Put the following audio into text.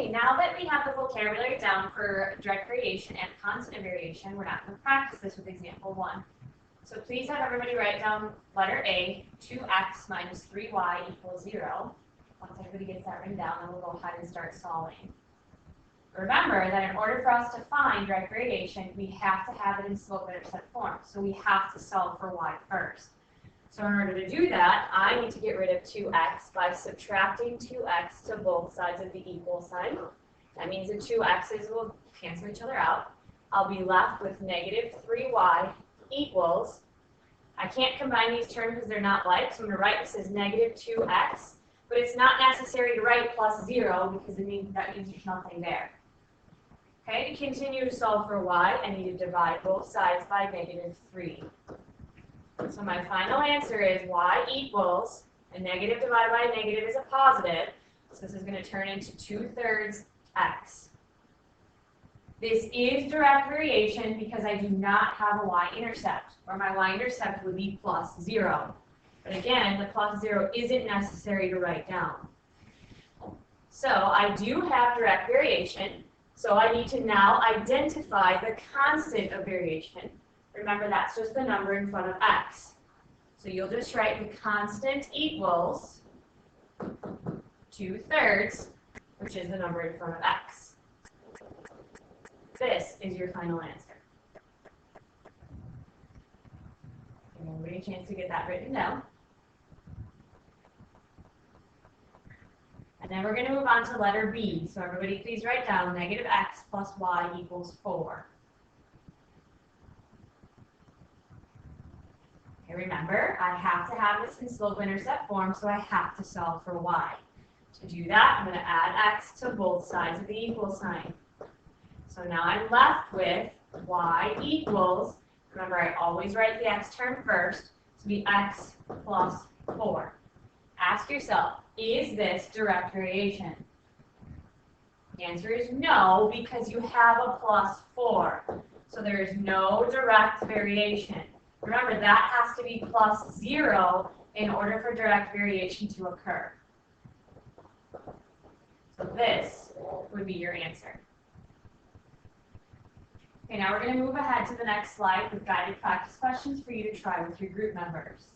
Okay, now that we have the vocabulary down for direct variation and constant variation, we're not going to practice this with example 1. So please have everybody write down letter A, 2x minus 3y equals 0. Once everybody gets that written down, then we'll go ahead and start solving. Remember that in order for us to find direct variation, we have to have it in slope-intercept form. So we have to solve for y first. So in order to do that, I need to get rid of 2x by subtracting 2x to both sides of the equal sign. That means the 2x's will cancel each other out. I'll be left with negative 3y equals, I can't combine these terms because they're not like, so I'm going to write this as negative 2x, but it's not necessary to write plus 0 because that means there's nothing there. Okay, to continue to solve for y, I need to divide both sides by negative 3. So my final answer is y equals, a negative divided by a negative is a positive, so this is going to turn into 2/3 x. This is direct variation because I do not have a y-intercept, or my y-intercept would be plus 0. But again, the plus 0 isn't necessary to write down. So I do have direct variation, so I need to now identify the constant of variation. Remember, that's just the number in front of x. So you'll just write the constant equals 2/3, which is the number in front of x. This is your final answer. Give everybody a chance to get that written down. And then we're going to move on to letter B. So everybody please write down negative x plus y equals 4. Okay, remember, I have to have this in slope-intercept form, so I have to solve for y. To do that, I'm going to add x to both sides of the equal sign. So now I'm left with y equals, remember I always write the x term first, to be x plus 4. Ask yourself, is this direct variation? The answer is no, because you have a plus 4. So there is no direct variation. Remember, that has to be plus 0 in order for direct variation to occur. So this would be your answer. Okay, now we're going to move ahead to the next slide with guided practice questions for you to try with your group members.